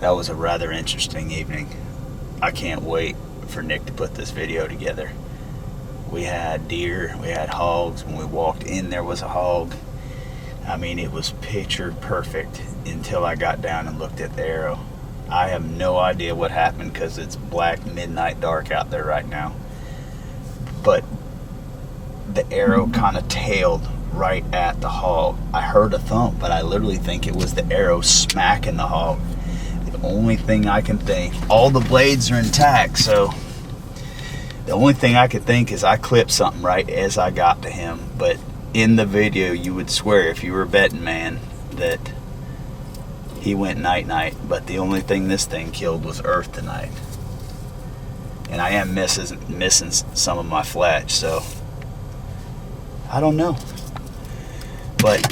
That was a rather interesting evening. I can't wait for Nick to put this video together. We had deer, we had hogs. When we walked in, there was a hog. I mean, it was picture perfect until I got down and looked at the arrow. I have no idea what happened because it's black midnight dark out there right now. But the arrow kind of tailed right at the hog. I heard a thump, but I literally think it was the arrow smacking the hog. The only thing I can think, all the blades are intact, so the only thing I could think is I clipped something right as I got to him. But in the video, you would swear, if you were a betting man, that he went night-night. But the only thing this thing killed was earth tonight. And I am missing some of my fletch, so I don't know. But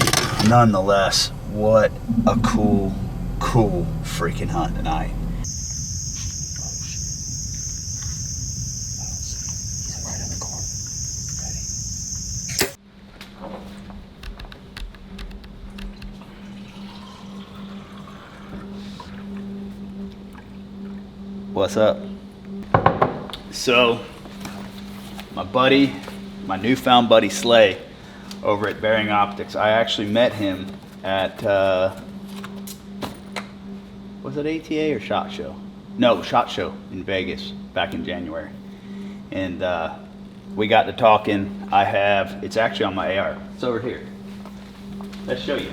nonetheless, what a cool freaking hunt tonight. He's right in the corner. Ready? What's up? So, my newfound buddy Slay over at Bering Optics. I actually met him at, was it ATA or SHOT Show? No, SHOT Show in Vegas back in January. And we got to talking. It's actually on my AR. It's over here. Let's show you.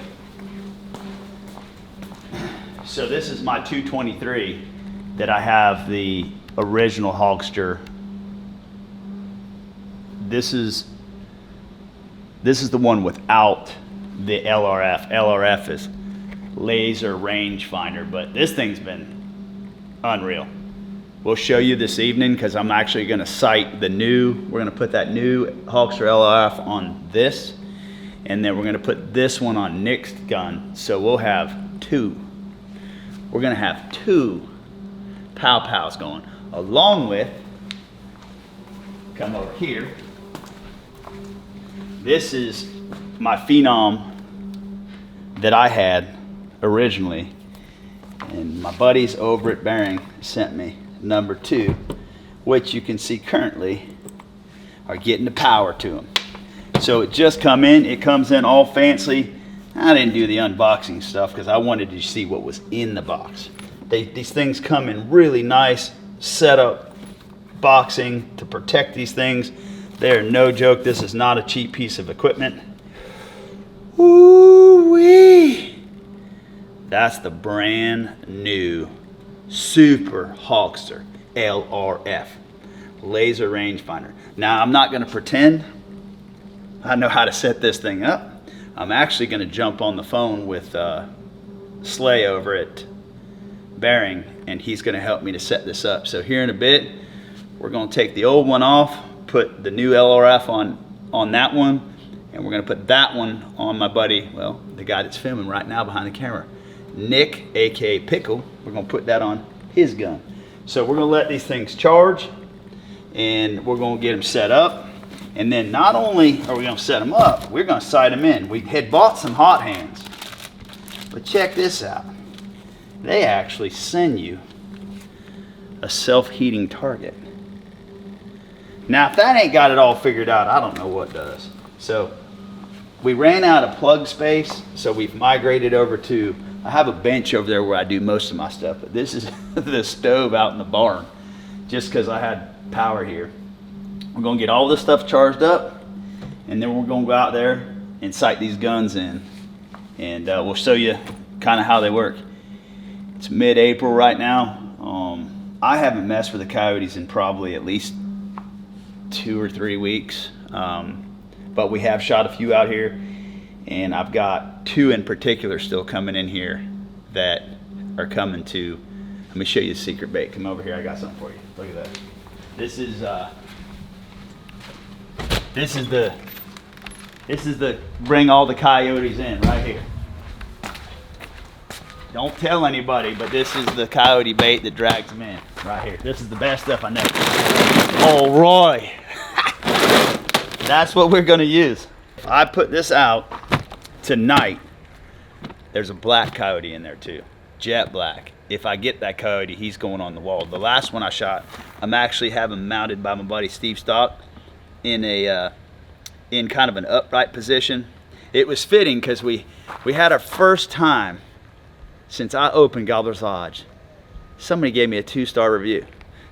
So this is my 223 that I have the original Hogster. This is the one without the LRF. LRF is laser rangefinder, but this thing's been unreal. We'll show you this evening because I'm actually going to sight we're going to put that new Hogster LRF on this, and then we're going to put this one on Nick's gun. So we'll have two. We're going to have two pow-pows going, along with, come over here, this is my Phenom that I had originally, and my buddies over at Bering sent me number 2, which you can see currently are getting the power to them. So it just come in, it comes in all fancy. I didn't do the unboxing stuff because I wanted to see what was in the box. These things come in really nice setup boxing to protect these things. They're no joke. This is not a cheap piece of equipment. Ooh-wee! That's the brand new Super Hogster LRF laser rangefinder. Now I'm not going to pretend I know how to set this thing up. I'm actually going to jump on the phone with Slay over at Bering, and he's going to help me to set this up. So here in a bit, we're going to take the old one off, put the new LRF on that one, and we're going to put that one on my buddy, well, the guy that's filming right now behind the camera, Nick, aka Pickle. We're going to put that on his gun. So we're going to let these things charge, and we're going to get them set up. And then not only are we going to set them up, we're going to sight them in. We had bought some hot hands, but check this out. They actually send you a self-heating target. Now, if that ain't got it all figured out, I don't know what does. So we ran out of plug space, so we've migrated over to, I have a bench over there where I do most of my stuff, but this is the stove out in the barn, just because I had power here. We're going to get all this stuff charged up, and then we're going to go out there and sight these guns in, and we'll show you kind of how they work. It's mid-April right now. I haven't messed with the coyotes in probably at least 2 or 3 weeks, but we have shot a few out here, and I've got 2 in particular still coming in here that are coming to. Let me show you the secret bait. Come over here, I got something for you. Look at that. This is the bring all the coyotes in right here. Don't tell anybody, but this is the coyote bait that drags them in right here. This is the best stuff I know. Oh, Roy. That's what we're gonna use. If I put this out tonight, there's a black coyote in there too. jet black. If I get that coyote, he's going on the wall. The last one I shot, I'm actually having mounted by my buddy Steve Stock in a in kind of an upright position. It was fitting because we had our first time since I opened Gobbler's Lodge. Somebody gave me a 2-star review.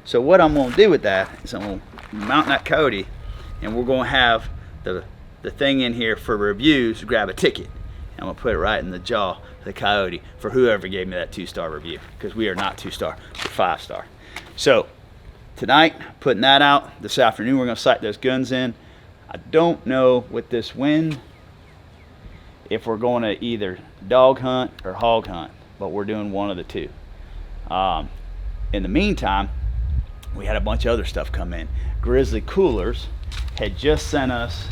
So what I'm going to do with that is I'm going to mount that coyote, and we're going to have the thing in here for reviews. Grab a ticket, and I'm going to put it right in the jaw of the coyote for whoever gave me that 2-star review, because we are not 2-star, we're 5-star. So tonight, putting that out. This afternoon, we're going to sight those guns in. I don't know with this wind if we're going to either dog hunt or hog hunt, but we're doing one of the two. In the meantime, we had a bunch of other stuff come in. Grizzy Coolers had just sent us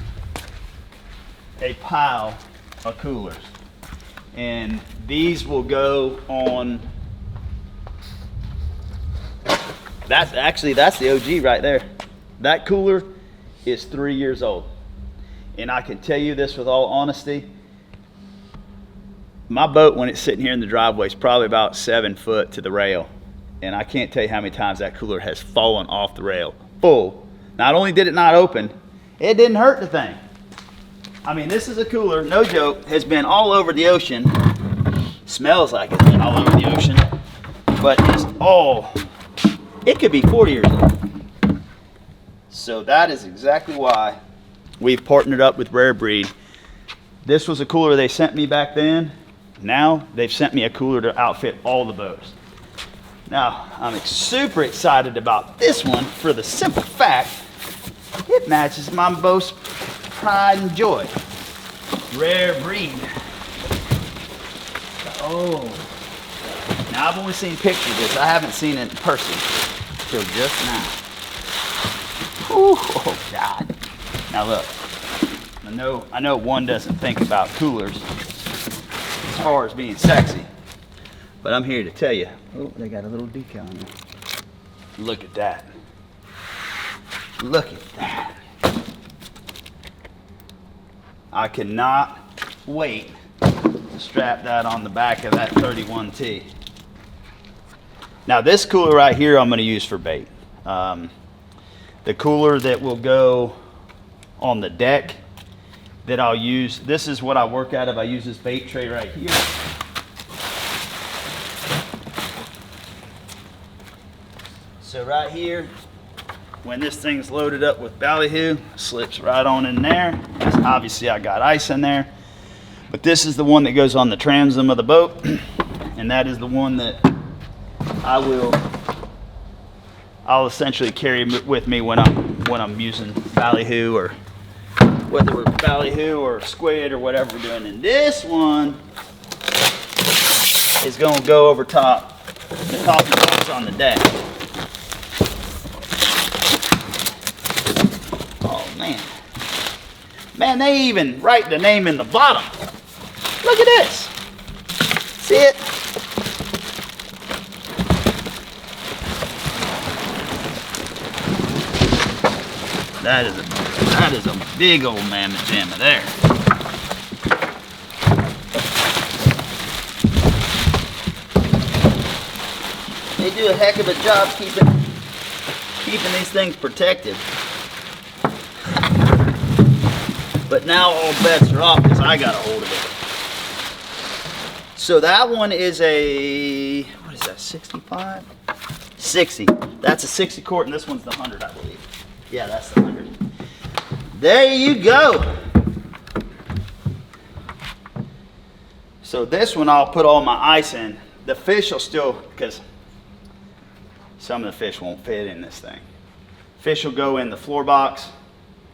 a pile of coolers, and these will go on. That's the OG right there. That cooler is 3 years old, and I can tell you this with all honesty. My boat, when it's sitting here in the driveway, is probably about 7 foot to the rail. And I can't tell you how many times that cooler has fallen off the rail full. Not only did it not open, it didn't hurt the thing. I mean, this is a cooler, no joke, has been all over the ocean. Smells like it's been all over the ocean. But it could be 40 years old. So that is exactly why we've partnered up with Rare Breed. This was a cooler they sent me back then. Now they've sent me a cooler to outfit all the boats. Now I'm super excited about this one for the simple fact it matches my boat's pride and joy. Rare Breed. Oh, now I've only seen pictures of this. I haven't seen it in person till just now. Ooh, oh God. Now look, I know one doesn't think about coolers as far as being sexy, but I'm here to tell you. Oh, they got a little decal on there. Look at that. Look at that. I cannot wait to strap that on the back of that 31T. Now this cooler right here I'm going to use for bait. The cooler that will go on the deck that I'll use, this is what I work out of. I use this bait tray right here. So right here, when this thing's loaded up with ballyhoo, slips right on in there. Obviously I got ice in there, but this is the one that goes on the transom of the boat, and that is the one that I'll essentially carry with me when I'm using ballyhoo, or whether we're ballyhoo or squid or whatever we're doing. And this one is going to go over top the coffee box on the deck. Oh man, man, they even write the name in the bottom. Look at this. See it? That is a big old mammoth jamma there. They do a heck of a job keeping these things protected. But now all bets are off because I got a hold of it. So that one is a, what is that, 65? 60. That's a 60 quart, and this one's the 100, I believe. Yeah, that's the 100. There you go. So this one I'll put all my ice in. The fish will still, because some of the fish won't fit in this thing. Fish will go in the floor box.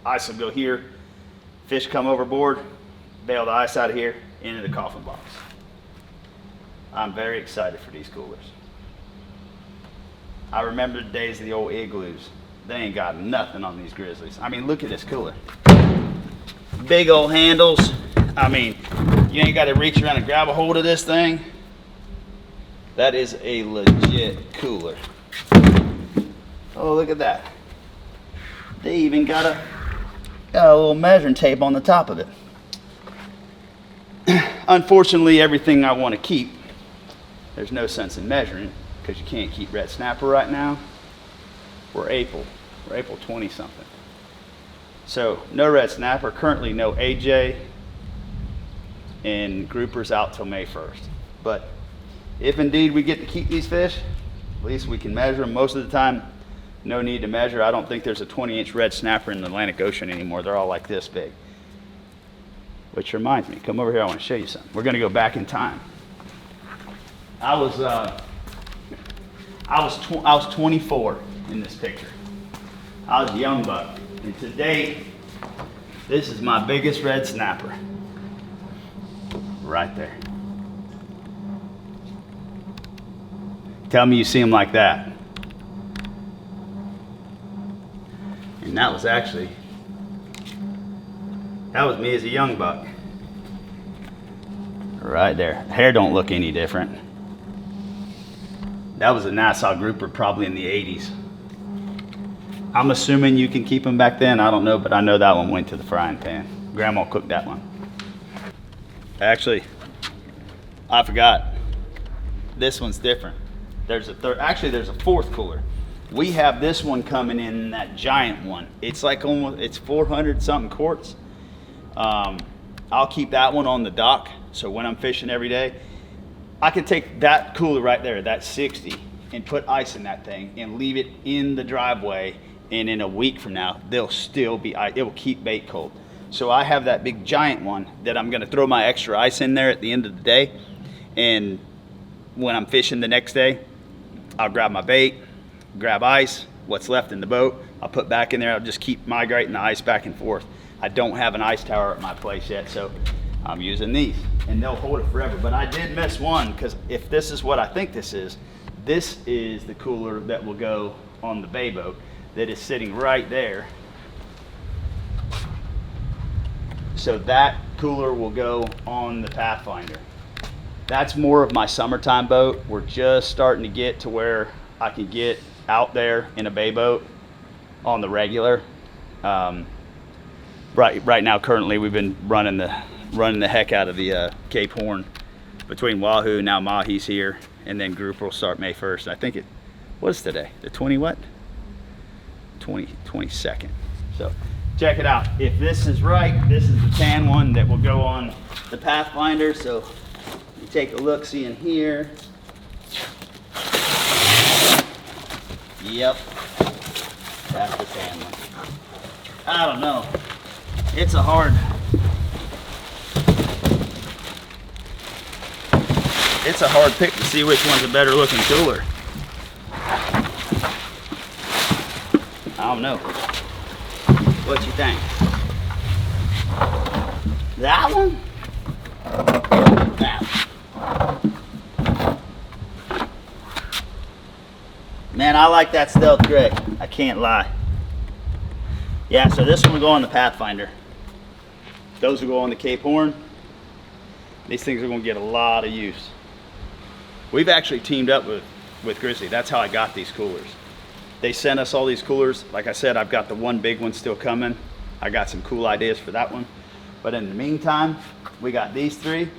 Ice will go here. Fish come overboard, bail the ice out of here, into the coffin box. I'm very excited for these coolers. I remember the days of the old igloos. They ain't got nothing on these Grizzlies. I mean, look at this cooler. Big old handles. I mean, you ain't got to reach around and grab a hold of this thing. That is a legit cooler. Oh, look at that. They even got a little measuring tape on the top of it. Unfortunately, everything I want to keep there's no sense in measuring because you can't keep red snapper right now. We're April 20 something. So no red snapper, currently no AJ, and groupers out till May 1st. But if indeed we get to keep these fish, at least we can measure them. Most of the time, no need to measure. I don't think there's a 20-inch red snapper in the Atlantic Ocean anymore. They're all like this big. Which reminds me, come over here, I want to show you something. We're gonna go back in time. I was 24 in this picture. I was a young buck. And today, this is my biggest red snapper. Right there. Tell me you see them like that. And that was me as a young buck. Right there. Hair don't look any different. That was a Nassau grouper probably in the 80s. I'm assuming you can keep them back then. I don't know, but I know that one went to the frying pan. Grandma cooked that one. Actually, I forgot. This one's different. There's a third, actually there's a fourth cooler. We have this one coming in, that giant one. It's like almost, it's 400 something quarts. I'll keep that one on the dock. So when I'm fishing every day, I can take that cooler right there, that 60, and put ice in that thing and leave it in the driveway. And in a week from now, they'll still be, it will keep bait cold. So I have that big giant one that I'm gonna throw my extra ice in there at the end of the day. And when I'm fishing the next day, I'll grab my bait, grab ice, what's left in the boat, I'll put back in there. I'll just keep migrating the ice back and forth. I don't have an ice tower at my place yet, so I'm using these. And they'll hold it forever. But I did miss one, because if this is what I think this is the cooler that will go on the bay boat that is sitting right there. So that cooler will go on the Pathfinder. That's more of my summertime boat. We're just starting to get to where I can get out there in a bay boat on the regular. Right now, currently, we've been running the heck out of the Cape Horn between Wahoo, now Mahi's here, and then grouper will start May 1st. I think what is today? The 22nd. So check it out. If this is right, this is the tan one that will go on the Pathfinder. So you take a look, see in here. Yep, that's the tan one. I don't know. It's a hard pick to see which one's a better looking cooler. I don't know. What you think? That one? That one. Man, I like that stealth gray. I can't lie. Yeah, so this one will go on the Pathfinder. Those will go on the Cape Horn. These things are going to get a lot of use. We've actually teamed up with Grizzly. That's how I got these coolers. They sent us all these coolers. Like I said, I've got the one big one still coming. I got some cool ideas for that one. But in the meantime, we got these three.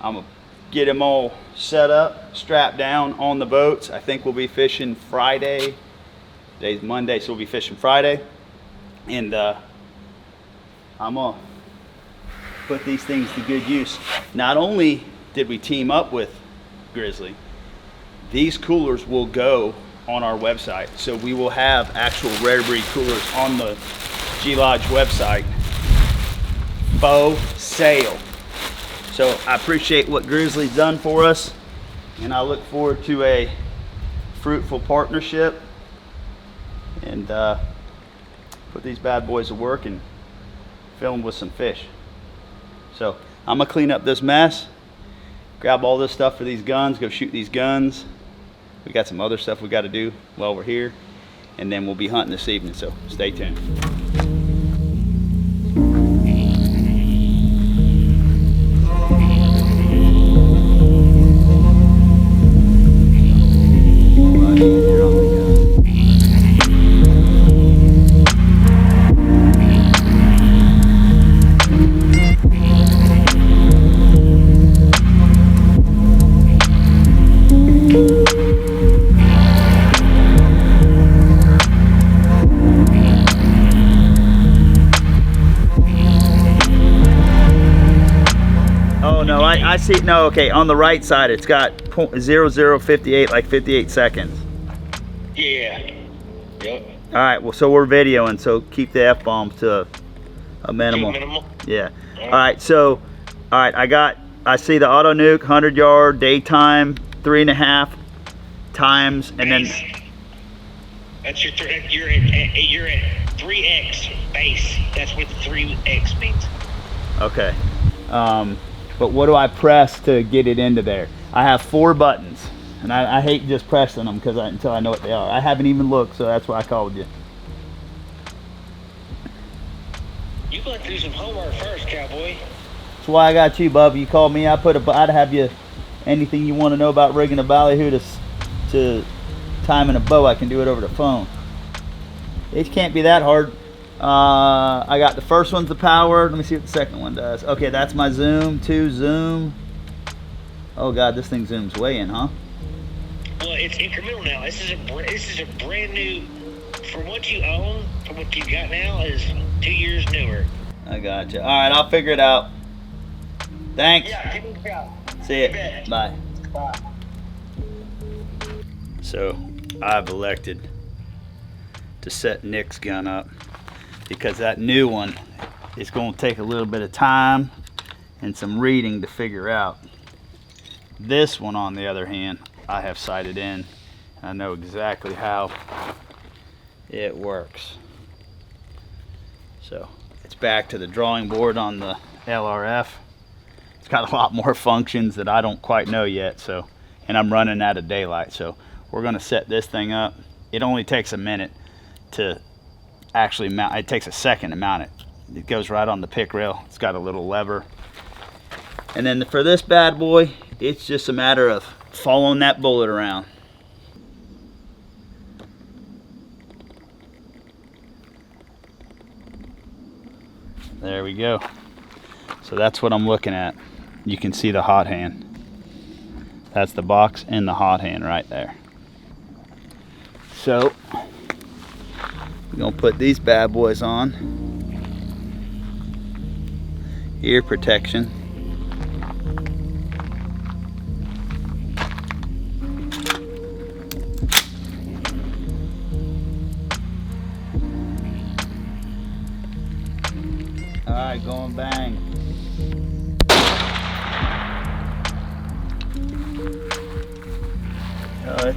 I'm gonna get them all set up, strapped down on the boats. I think we'll be fishing Friday. Today's Monday, so we'll be fishing Friday. And I'm gonna put these things to good use. Not only did we team up with Grizzly, these coolers will go on our website. So we will have actual Rare Breed coolers on the G Lodge website for sale. So I appreciate what Grizzly's done for us, and I look forward to a fruitful partnership and put these bad boys to work and fill them with some fish. So I'm gonna clean up this mess, grab all this stuff for these guns, go shoot these guns. We got some other stuff we got to do while we're here, and then we'll be hunting this evening, so stay tuned. no, I see, no, okay, on the right side, it's got 0.0058, like 58 seconds. Yeah. Yep. All right, well, so we're videoing, so keep the F-bombs to a minimal. Yeah. All right, so, all right, I see the auto nuke, 100 yard, daytime, 3.5 times, and then. That's your, you're at 3x base. That's what the 3x means. Okay. But what do I press to get it into there? I have 4 buttons, and I hate just pressing them until I know what they are. I haven't even looked, so that's why I called you. You got to do some homework first, cowboy. That's why I got you, bub. You called me. I'd have you anything you want to know about rigging a ballyhoo to timing a bow. I can do it over the phone. It can't be that hard. I got the first one's the power. Let me see what the second one does. Okay, that's my zoom. 2 zoom. Oh god, this thing zooms way in, huh? Well, it's incremental now. This is a brand new. From what you own, from what you got now, is 2 years newer. I got you. All right, I'll figure it out. Thanks. Yeah, give me a shot. See ya. Bye. Bye. So I've elected to set Nick's gun up because that new one is going to take a little bit of time and some reading to figure out. This one, on the other hand, I have sighted in. I know exactly how it works. So it's back to the drawing board on the LRF. It's got a lot more functions that I don't quite know yet, so, and I'm running out of daylight, so we're going to set this thing up. It only takes a minute to actually mount. It takes a second to mount it. It goes right on the pick rail. It's got a little lever. And then for this bad boy, it's just a matter of following that bullet around. There we go. So that's what I'm looking at. You can see the hot hand. That's the box and the hot hand right there. So we're gonna put these bad boys on. Ear protection. All right, going bang. Oh,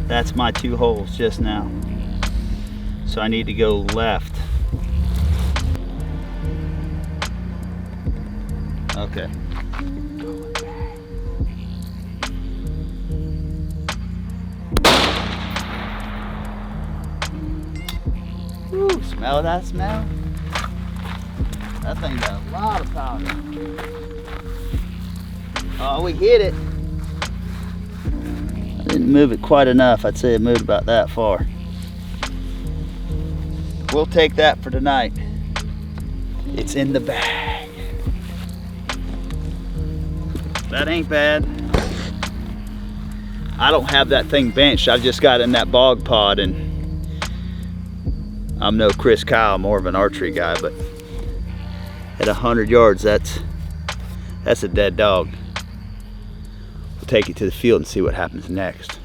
that's my 2 holes just now. So I need to go left. Okay. Ooh, smell that smell? That thing got a lot of powder. Oh, we hit it. I didn't move it quite enough. I'd say it moved about that far. We'll take that for tonight. It's in the bag. That ain't bad. I don't have that thing benched. I've just got in that bog pod, and I'm no Chris Kyle, more of an archery guy, but at 100 yards, that's a dead dog. We'll take it to the field and see what happens next.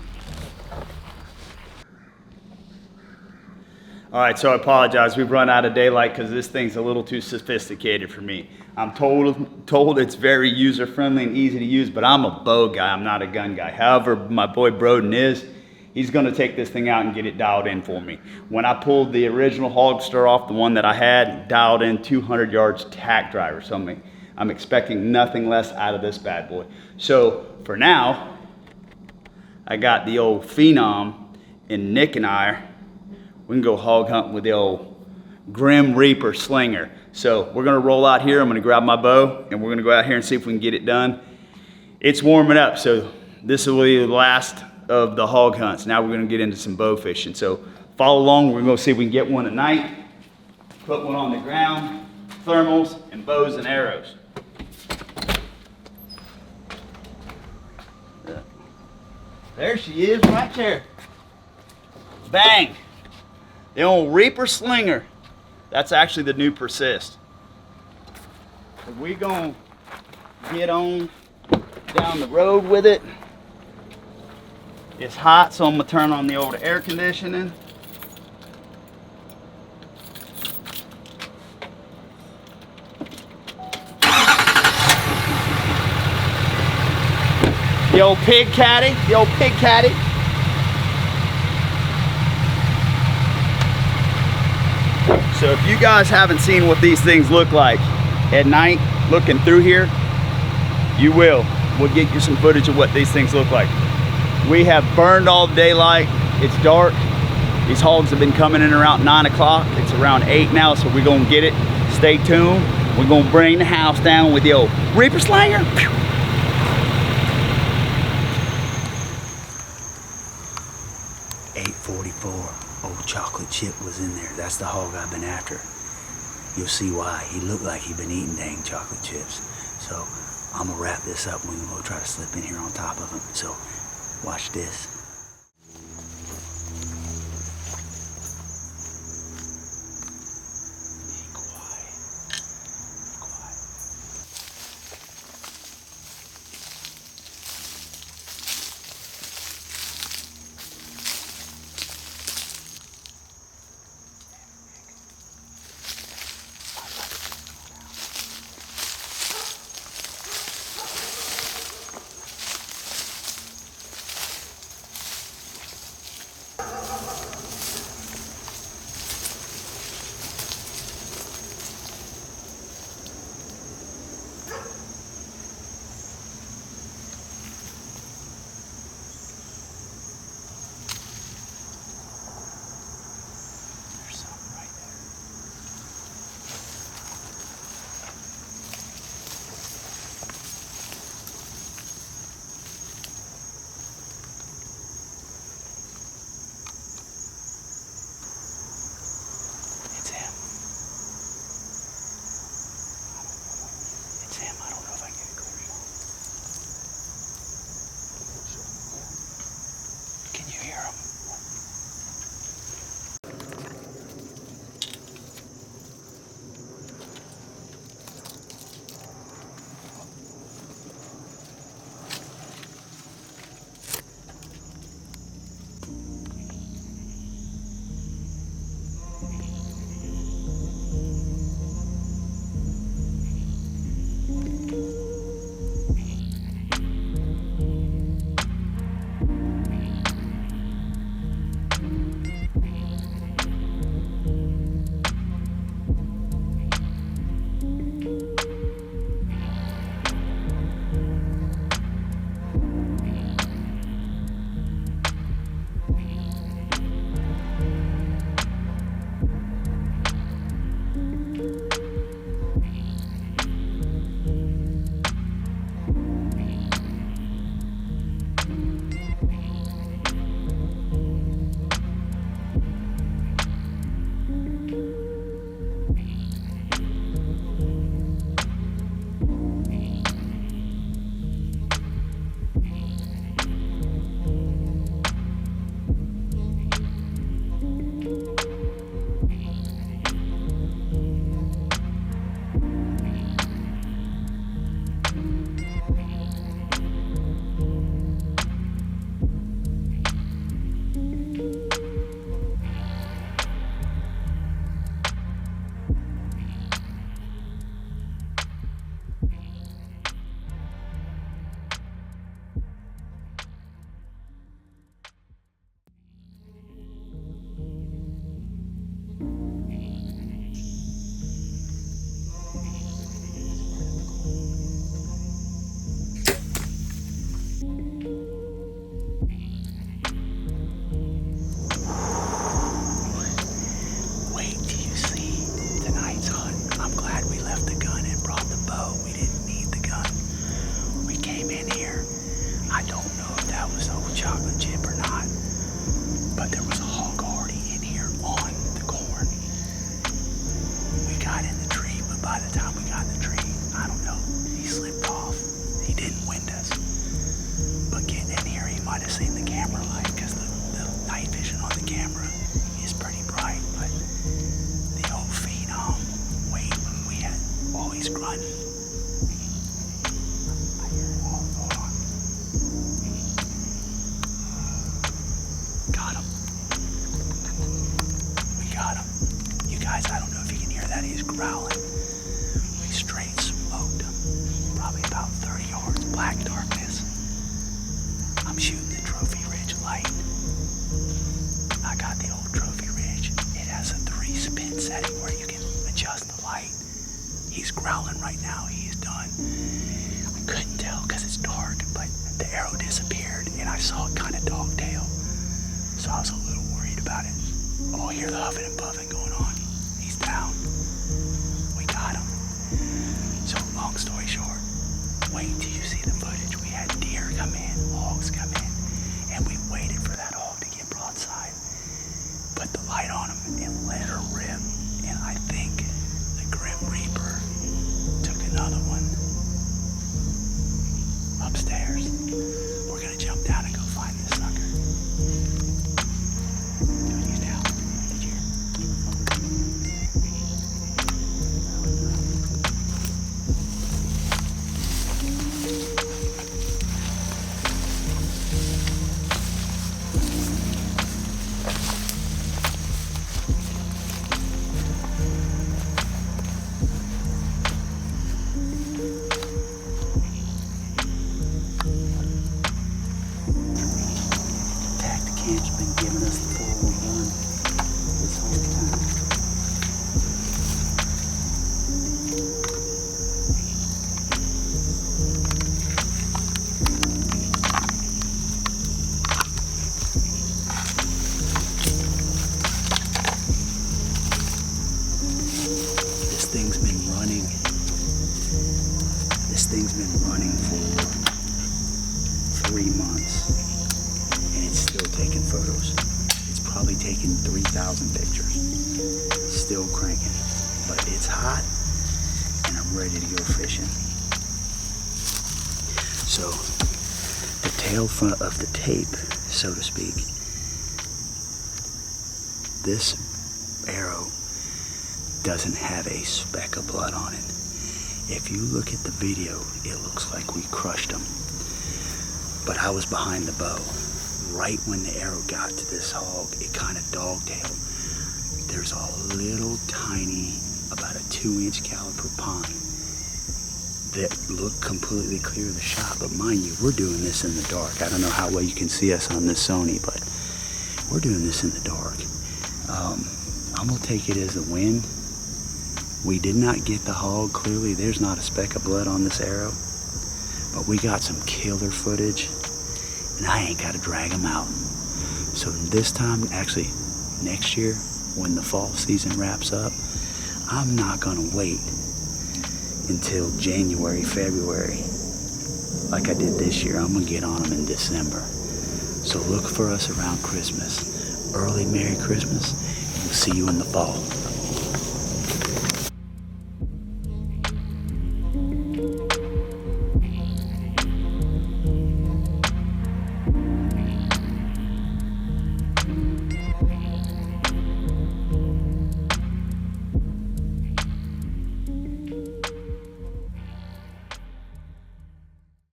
All right, so I apologize. We've run out of daylight because this thing's a little too sophisticated for me. I'm told it's very user-friendly and easy to use, but I'm a bow guy. I'm not a gun guy. However, my boy Broden is. He's gonna take this thing out and get it dialed in for me. When I pulled the original Hogster off, the one that I had, dialed in 200 yards tack driver. So I'm expecting nothing less out of this bad boy. So for now, I got the old Phenom, and Nick and we can go hog hunting with the old Grim Reaper slinger. So we're gonna roll out here. I'm gonna grab my bow and we're gonna go out here and see if we can get it done. It's warming up, so this will be the last of the hog hunts. Now we're gonna get into some bow fishing. So follow along. We're gonna go see if we can get one at night, put one on the ground, thermals, and bows and arrows. There she is, right there. Bang. The old Reaper Slinger. That's actually the new Persist. We gonna get on down the road with it. It's hot, so I'm gonna turn on the old air conditioning. The old pig caddy, the old pig caddy. So if you guys haven't seen what these things look like at night, looking through here, you will. We'll get you some footage of what these things look like. We have burned all the daylight. It's dark. These hogs have been coming in around 9 o'clock. It's around 8 now, so we're gonna get it. Stay tuned. We're gonna bring the house down with the old Reaper Slanger. 844. Old chocolate chip was in there. That's the hog I've been after. You'll see why. He looked like he'd been eating dang chocolate chips. So I'm gonna wrap this up and we'll try to slip in here on top of him. So watch this. growling. We straight smoked them. Probably about 30 yards, black darkness. I'm shooting the Trophy Ridge light. I got the old Trophy Ridge. It has a 3-spin setting where you can adjust the light. He's growling right now. He is done. I couldn't tell because it's dark, but the arrow disappeared and I saw it kind of dogtail. So I was a little worried about it. Oh, I hear the huffing and puffing going on. He's down. We got him. So long story short, wait till you see the footage. We had deer come in, hogs come in, and we waited for that hog to get broadside. Put the light on him and let her rip. And I think the Grim Reaper took another one upstairs. We're gonna jump down and go find this sucker. Dude, he's down. Did you hear? Tacticam's been giving us the 411 this whole time. This thing's been running. This thing's been running for 3 months. And it's still taking photos. It's probably taken 3,000 pictures. Still cranking. But it's hot and I'm ready to go fishing. So the tail front of the tape, so to speak, this arrow doesn't have a speck of blood on it. If you look at the video, it looks like we crushed them. But I was behind the bow. Right when the arrow got to this hog, it kind of dogtailed. There's a little tiny, about a 2-inch caliber pine that looked completely clear of the shot. But mind you, we're doing this in the dark. I don't know how well you can see us on this Sony, but we're doing this in the dark. I'm gonna take it as a win. We did not get the hog clearly. There's not a speck of blood on this arrow, but we got some killer footage. And I ain't got to drag them out. So this time, actually next year, when the fall season wraps up, I'm not gonna wait until January, February, like I did this year. I'm gonna get on them in December. So look for us around Christmas. Early Merry Christmas, and we'll see you in the fall.